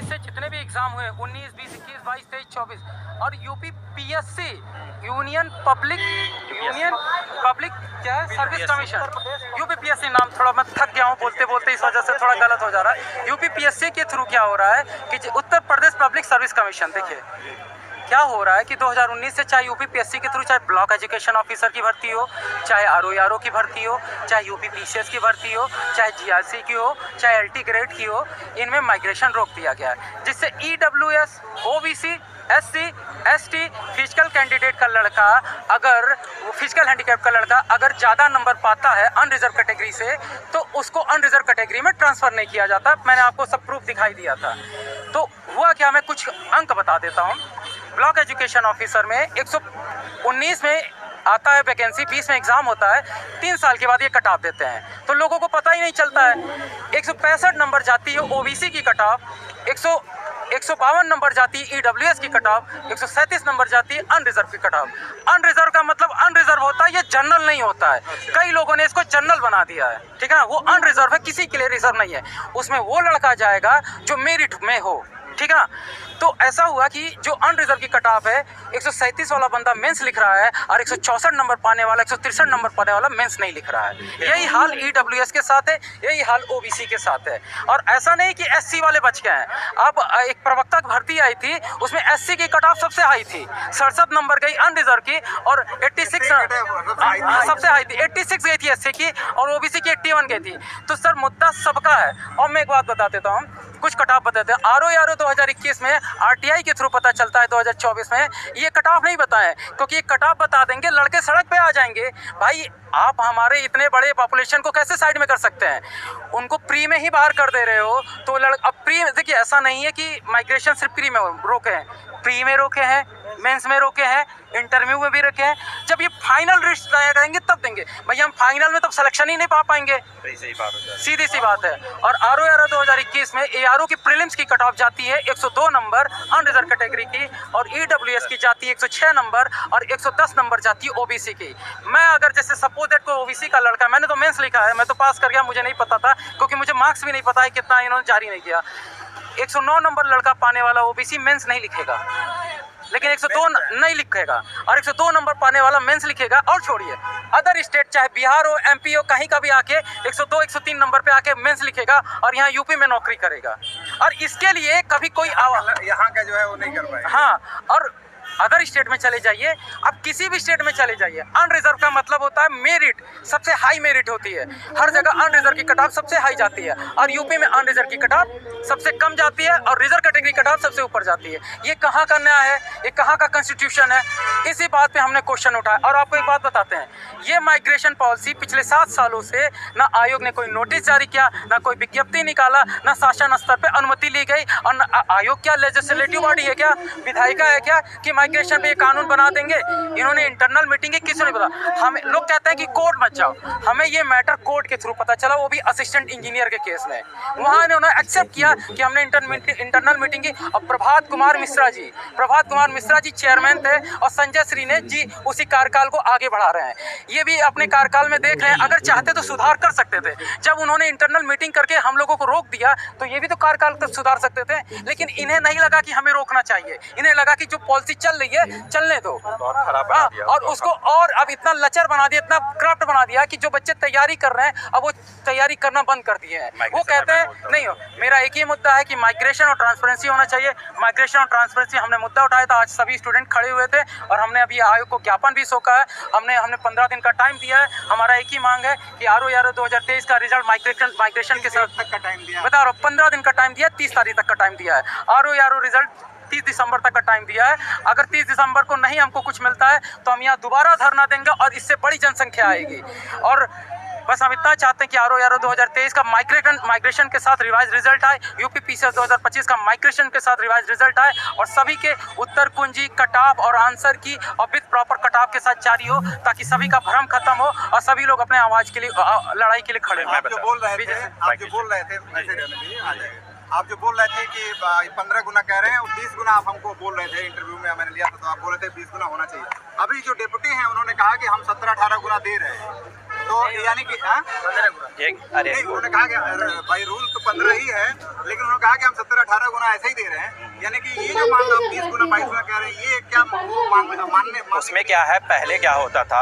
से जितने भी एग्जाम हुए 19, 20, 21, 22, 23, 24 और यूपी पीएससी यूनियन पब्लिक क्या है सर्विस कमीशन यूपी पीएससी नाम थोड़ा मैं थक गया हूँ बोलते बोलते, इस वजह से थोड़ा गलत हो जा रहा है। यूपी पीएससी के थ्रू क्या हो रहा है कि Uttar Pradesh public service commission, देखिए क्या हो रहा है कि 2019 से चाहे यूपी पीएससी के थ्रू चाहे ब्लॉक एजुकेशन ऑफिसर की भर्ती हो, चाहे आरओ की भर्ती हो, चाहे यूपी पीसीएस की भर्ती हो, चाहे जीआरसी की हो, चाहे एलटी ग्रेड की हो, इनमें माइग्रेशन रोक दिया गया है, जिससे EWS, OBC, SC, ST, physical candidate का लड़का अगर फिजिकल हैंडीकैप का लड़का अगर ज़्यादा नंबर पाता है अनरिजर्व कैटेगरी से तो उसको अनरिजर्व कैटेगरी में ट्रांसफ़र नहीं किया जाता। मैंने आपको सब प्रूफ दिखाई दिया था। तो हुआ क्या, मैं कुछ अंक बता देता हूँ। ब्लॉक एजुकेशन ऑफिसर में 119 में आता है वैकेंसी, 20 में एग्ज़ाम होता है, 3 साल के बाद ये कट ऑफ देते हैं तो लोगों को पता ही नहीं चलता है। 165 नंबर जाती है ओबीसी की कट ऑफ, 152 नंबर जाती है ईडब्ल्यूएस की कट ऑफ, 137 नंबर जाती है अनरिजर्व की कट ऑफ। अनरिजर्व का मतलब अनरिजर्व होता है, ये जनरल नहीं होता है। कई लोगों ने इसको जनरल बना दिया है, ठीक है ना। वो अनरिजर्व है, किसी के लिए रिजर्व नहीं है। उसमें वो लड़का जाएगा जो मेरिट में हो, ठीक है ना। तो ऐसा हुआ कि जो अनरिजर्व की कट ऑफ है, 137 वाला बंदा मेंस लिख रहा है और 164 नंबर पाने वाला, 163 नंबर पाने वाला मेंस नहीं लिख रहा है। यही हाल ईडब्ल्यूएस के साथ है, यही हाल ओबीसी के साथ है। और ऐसा नहीं कि एससी वाले बच गए हैं। अब एक प्रवक्ता की भर्ती आई थी, उसमें एससी की कट ऑफ सबसे हाई थी, 67 नंबर गई अनरिजर्व की और 86 सबसे हाई थी, 86 गई थी एससी की और ओबीसी की 81 गई थी। तो सर मुद्दा सबका है। और मैं एक बात बता देता हूँ, कुछ कट ऑफ बताते हैं। आरओ 2021 में आरटीआई के थ्रू पता चलता है, 2024 में ये कट ऑफ नहीं बताएं, क्योंकि ये कट ऑफ बता देंगे लड़के सड़क पे आ जाएंगे। भाई आप हमारे इतने बड़े पॉपुलेशन को कैसे साइड में कर सकते हैं? उनको प्री में ही बाहर कर दे रहे हो तो अब प्री, देखिए ऐसा नहीं है कि माइग्रेशन सिर्फ प्री में रोके हैं, प्री में रोके हैं, मेंस में रोके हैं, इंटरव्यू में भी रखे हैं। जब ये फाइनल लिस्ट तैयार करेंगे तब देंगे। भाई हम फाइनल में तब सिलेक्शन ही नहीं पा पाएंगे, सीधी सी बात है। और आरओ 2021 में एआरओ की प्रीलिम्स की कट ऑफ जाती है 102 नंबर अनरिजर्व कैटेगरी की और ईडब्ल्यूएस की जाती है 106 नंबर और 110 नंबर जाती है ओबीसी की। मैं अगर जैसे सपोज दैट को ओबीसी का लड़का, मैंने तो मेंस लिखा है, मैं तो पास कर गया, मुझे नहीं पता था क्योंकि मुझे मार्क्स भी नहीं पता है कितना इन्होंने जारी नहीं किया। 109 नंबर लड़का पाने वाला ओबीसी मेंस नहीं लिखेगा, लेकिन 102 नहीं लिखेगा और 102 नंबर पाने वाला मेंस लिखेगा। और छोड़िए अदर स्टेट चाहे बिहार हो, एमपी हो, कहीं का भी आके 102 103 नंबर पे आके मेंस लिखेगा और यहाँ यूपी में नौकरी करेगा। और इसके लिए कभी कोई यहाँ का जो है वो नहीं कर पाएगा। हाँ, और अदर स्टेट में चले जाइए, आप किसी भी स्टेट में चले जाइए, अनरिजर्व का मतलब होता है मेरिट, सबसे हाई मेरिट होती है। हर जगह अनरिजर्व की कट ऑफ सबसे हाई जाती है और यूपी में अनरिजर्व की कट ऑफ सबसे कम जाती है और रिजर्व कैटेगरी कट ऑफ सबसे ऊपर जाती है। ये कहाँ का न्याय है? ये कहाँ का कॉन्स्टिट्यूशन है? इसी बात पे हमने क्वेश्चन उठाया। और आपको एक बात बताते हैं, ये माइग्रेशन पॉलिसी पिछले 7 सालों से ना आयोग ने कोई नोटिस जारी किया, ना कोई विज्ञप्ति निकाला, ना शासन स्तर पे अनुमति ली गई। और आयोग क्या लेजिस्लेटिव बॉडी है क्या, विधायिका है क्या कि माइग्रेशन पे ये कानून बना देंगे? इन्होंने इंटरनल मीटिंग की, किसी ने पता। हमें लोग कहते हैं कि कोर्ट मत जाओ, हमें ये मैटर कोर्ट के थ्रू पता चला, वो भी असिस्टेंट इंजीनियर के केस में। वहाँ इन्होंने एक्सेप्ट किया कि हमने इंटरनल मीटिंग की। और प्रभात कुमार मिश्रा जी चेयरमैन थे और संजय श्री ने जी उसी कार्यकाल को आगे बढ़ा रहे हैं। ये भी अपने कार्यकाल में देख रहे हैं, अगर चाहते तो सुधार कर सकते थे। जब उन्होंने इंटरनल मीटिंग करके हम लोगों को रोक दिया तो ये भी तो कार्यकाल तक सुधार सकते थे, लेकिन इन्हें नहीं लगा कि हमें रोकना चाहिए। इन्हें लगा कि जो पॉलिसी चल रही है चलने दो। और उसको और अब इतना लचर बना दिया, इतना करप्ट बना दिया कि जो बच्चे तैयारी कर रहे हैं अब वो तैयारी करना बंद कर दिए हैं। वो कहते हैं नहीं हो। मेरा एक ही मुद्दा है कि माइग्रेशन और ट्रांसपेरेंसी होना चाहिए। माइग्रेशन और ट्रांसपेरेंसी हमने मुद्दा उठाया था, आज सभी स्टूडेंट खड़े हुए थे और हमने अभी आयोग को ज्ञापन भी सौंपा है। हमने 15 दिन का टाइम दिया है। हमारा एक ही मांग है कि आरओ 2023 का रिजल्ट माइग्रेशन के साथ तक का टाइम दिया, बता रहा हूँ, 15 दिन का टाइम दिया, 30 तारीख तक का टाइम दिया है। आरओ रिजल्ट 30 दिसंबर तक का टाइम दिया है। अगर 30 दिसंबर को नहीं हमको कुछ मिलता है तो हम यहाँ दोबारा धरना देंगे और इससे बड़ी जनसंख्या आएगी। और बस हम इतना चाहते हैं कि आरओ 2023 का माइग्रेशन के साथ रिवाइज रिजल्ट आए, यूपी पीसीएस 2025 का माइग्रेशन के साथ रिवाइज रिजल्ट आए और सभी के उत्तर कुंजी कट ऑफ और आंसर की और विद प्रॉपर कट ऑफ के साथ जारी हो, ताकि सभी का भ्रम खत्म हो और सभी लोग अपने आवाज़ के लिए लड़ाई के लिए खड़े हो। आप जो बोल रहे थे कि 15 गुना कह रहे हैं और 20 गुना आप हमको बोल रहे थे, इंटरव्यू में मैंने लिया था तो आप बोल रहे थे 20 गुना होना चाहिए। अभी जो डिप्टी हैं उन्होंने कहा कि हम 17-18 गुना दे रहे हैं। तो यानी कि हाँ? अरे नहीं, उन्होंने कहा कि भाई रूल तो 15 ही है, लेकिन उन्होंने कहा कि हम 17-18 गुना ऐसे ही दे रहे हैं। यानी कि ये जो मान लो 20 गुना 22 गुना कह रहे हैं, ये क्या मानने उसमें क्या है, पहले क्या होता था